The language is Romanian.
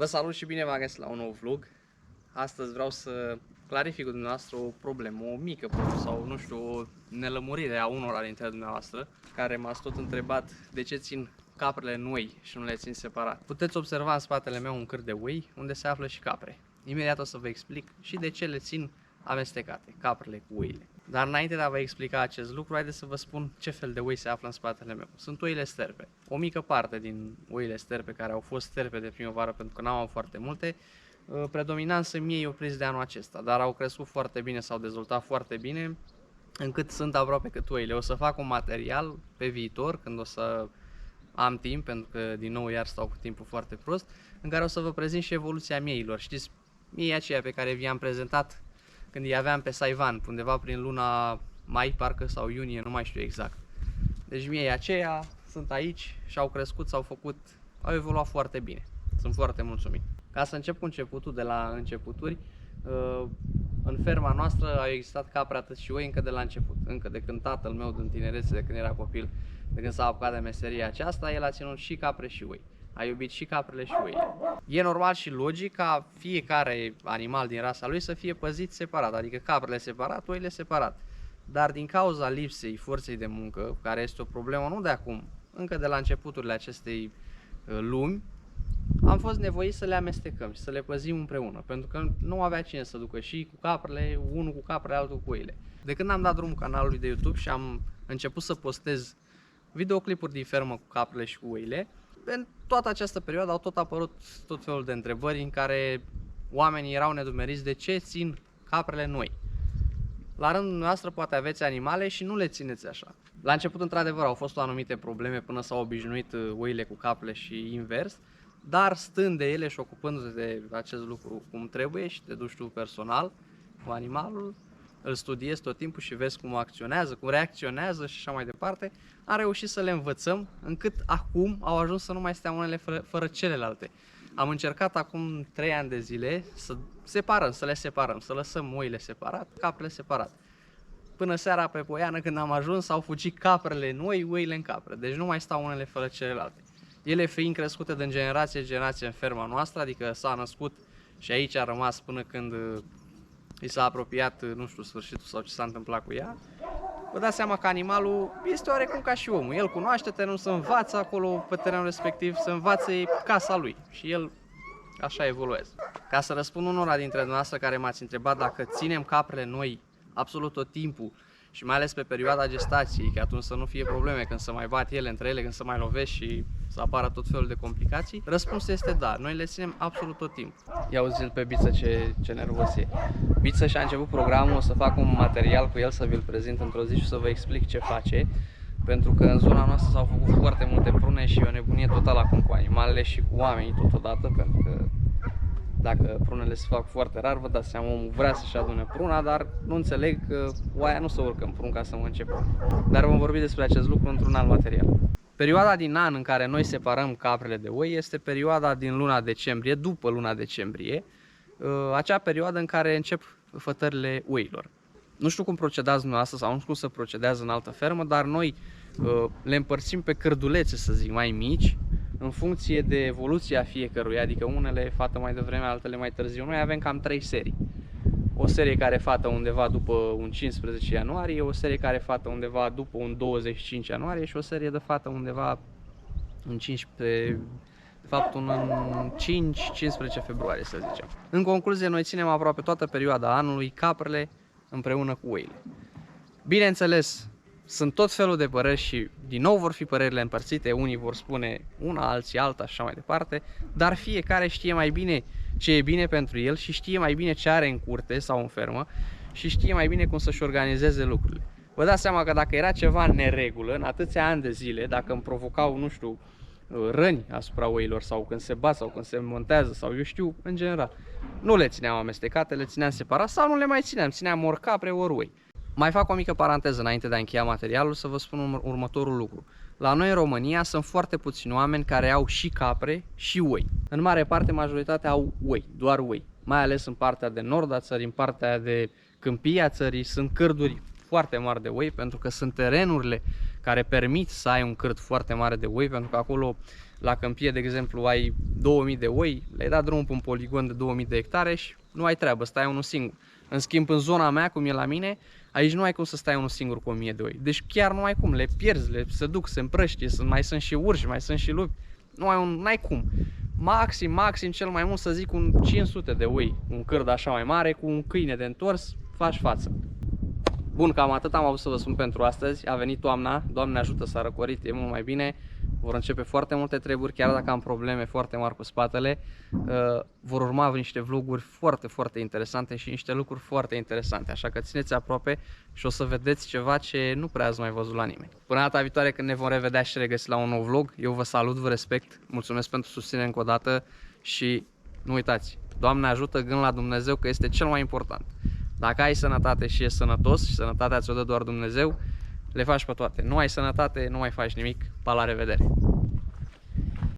Vă salut și bine v-am găsit la un nou vlog. Astăzi vreau să clarific cu dumneavoastră o problemă, o mică problemă sau nu știu, o nelămurire a unora dintre dumneavoastră care m-ați tot întrebat de ce țin caprele în oi și nu le țin separat. Puteți observa în spatele meu un cârd de oi unde se află și capre. Imediat o să vă explic și de ce le țin amestecate, caprele cu oile. Dar înainte de a vă explica acest lucru, haideți să vă spun ce fel de oi se află în spatele meu. Sunt oile sterpe. O mică parte din oile sterpe care au fost sterpe de primăvară, pentru că n-am foarte multe, predominant sunt miei opriți de anul acesta, dar au crescut foarte bine, s-au dezvoltat foarte bine, încât sunt aproape cât oile. O să fac un material pe viitor, când o să am timp, pentru că din nou iar stau cu timpul foarte prost, în care o să vă prezint și evoluția mieilor. Știți, miei aceia pe care vi-am prezentat când îi aveam pe Saivan, undeva prin luna mai, parcă, sau iunie, nu mai știu exact. Deci miei aceia sunt aici și au crescut, au evoluat foarte bine. Sunt foarte mulțumit. Ca să încep cu începutul, de la începuturi, în ferma noastră au existat capre atât și oi încă de la început. Încă de când tatăl meu din tinerețe, de când era copil, de când s-a apucat de meseria aceasta, el a ținut și capre și oi. A iubit și caprele și oile. E normal și logic ca fiecare animal din rasa lui să fie păzit separat, adică caprele separat, oile separat. Dar din cauza lipsei forței de muncă, care este o problemă nu de acum, încă de la începuturile acestei lumi, am fost nevoit să le amestecăm și să le păzim împreună, pentru că nu avea cine să ducă și cu caprele, unul cu caprele, altul cu oile. De când am dat drumul canalului de YouTube și am început să postez videoclipuri din fermă cu caprele și cu oile, în toată această perioadă au tot apărut tot felul de întrebări în care oamenii erau nedumeriți de ce țin caprele noi. La rândul noastră poate aveți animale și nu le țineți așa. La început, într-adevăr, au fost anumite probleme până s-au obișnuit oile cu caprele și invers, dar stând de ele și ocupându-te de acest lucru cum trebuie și te duci tu personal cu animalul, îl studiezi tot timpul și vezi cum acționează, cum reacționează și așa mai departe, am reușit să le învățăm, încât acum au ajuns să nu mai stea unele fără celelalte. Am încercat acum 3 ani de zile să le separăm, să lăsăm oile separat, caprele separat. Până seara pe Poiană, când am ajuns, au fugit caprele în oi, oile în capre, deci nu mai stau unele fără celelalte. Ele fiind crescute din generație în generație în ferma noastră, adică s-a născut și aici a rămas până când i s-a apropiat, nu știu, sfârșitul sau ce s-a întâmplat cu ea, vă dați seama că animalul este oarecum ca și omul. El cunoaște terenul, se învață acolo pe terenul respectiv, se învață casa lui și el așa evoluează. Ca să răspund unora dintre dumneavoastră care m-ați întrebat dacă ținem caprele noi absolut tot timpul și mai ales pe perioada gestației, că atunci să nu fie probleme când se mai bat ele între ele, când se mai lovesc și să apară tot felul de complicații, răspunsul este da, noi le ținem absolut tot timpul. Ia uzi-l pe Biță ce nervos e. Biță și-a început programul, o să fac un material cu el să vi-l prezint într-o zi și să vă explic ce face, pentru că în zona noastră s-au făcut foarte multe prune și e o nebunie totală acum cu animalele și cu oamenii totodată, pentru că dacă prunele se fac foarte rar, vă dați seama, omul vrea să-și adune pruna, dar nu înțeleg că oaia nu se urcă în prun ca să mă începem. Dar vom vorbi despre acest lucru într-un alt material. Perioada din an în care noi separăm caprele de oi este perioada din luna decembrie, după luna decembrie, acea perioadă în care încep fătările oilor. Nu știu cum procedați dumneavoastră sau nu știu cum se procedează în altă fermă, dar noi le împărțim pe cărdulețe, să zic, mai mici, în funcție de evoluția fiecăruia, adică unele fată mai devreme, altele mai târziu. Noi avem cam 3 serii. O serie care fată undeva după un 15 ianuarie, o serie care fată undeva după un 25 ianuarie și o serie de fată undeva în 15, de fapt un 5-15 februarie, să zicem. În concluzie, noi ținem aproape toată perioada anului caprele împreună cu oile. Bineînțeles, sunt tot felul de păreri și din nou vor fi părerile împărțite, unii vor spune una, alții alta și așa mai departe, dar fiecare știe mai bine ce e bine pentru el și știe mai bine ce are în curte sau în fermă și știe mai bine cum să-și organizeze lucrurile. Vă dați seama că dacă era ceva în neregulă în atâția ani de zile, dacă îmi provocau, nu știu, răni asupra oilor sau când se bat sau când se montează sau eu știu, în general, nu le țineam amestecate, le țineam separat sau nu le mai țineam ori capre, ori oi. Mai fac o mică paranteză înainte de a încheia materialul să vă spun următorul lucru. La noi în România sunt foarte puțini oameni care au și capre și oi. În mare parte majoritatea au oi, doar oi. Mai ales în partea de nord a țării, în partea de câmpie a țării sunt cârduri foarte mari de oi pentru că sunt terenurile care permit să ai un cârt foarte mare de oi, pentru că acolo la câmpie, de exemplu, ai 2000 de oi, le-ai dat drumul pe un poligon de 2000 de hectare și nu ai treabă, stai unul singur. În schimb, în zona mea, cum e la mine, aici nu ai cum să stai unul singur cu 1000 de oi. Deci chiar nu ai cum, le pierzi, se duc, se împrăștie, mai sunt și urși, mai sunt și lupi. N-ai cum. Maxim, cel mai mult să zic un 500 de oi, un cârd așa mai mare, cu un câine de întors, faci față. Bun, cam atât am avut să vă spun pentru astăzi. A venit toamna, Doamne ajută, s-a răcorit, e mult mai bine. Vor începe foarte multe treburi, chiar dacă am probleme foarte mari cu spatele. Vor urma niște vloguri foarte interesante și niște lucruri foarte interesante. Așa că țineți aproape și o să vedeți ceva ce nu prea ați mai văzut la nimeni. Până data viitoare când ne vom revedea și regăsi la un nou vlog, eu vă salut, vă respect, mulțumesc pentru susținere încă o dată și nu uitați, Doamne ajută, gând la Dumnezeu că este cel mai important. Dacă ai sănătate și ești sănătos și sănătatea ți-o dă doar Dumnezeu, le faci pe toate. Nu ai sănătate, nu mai faci nimic. Pa, la revedere!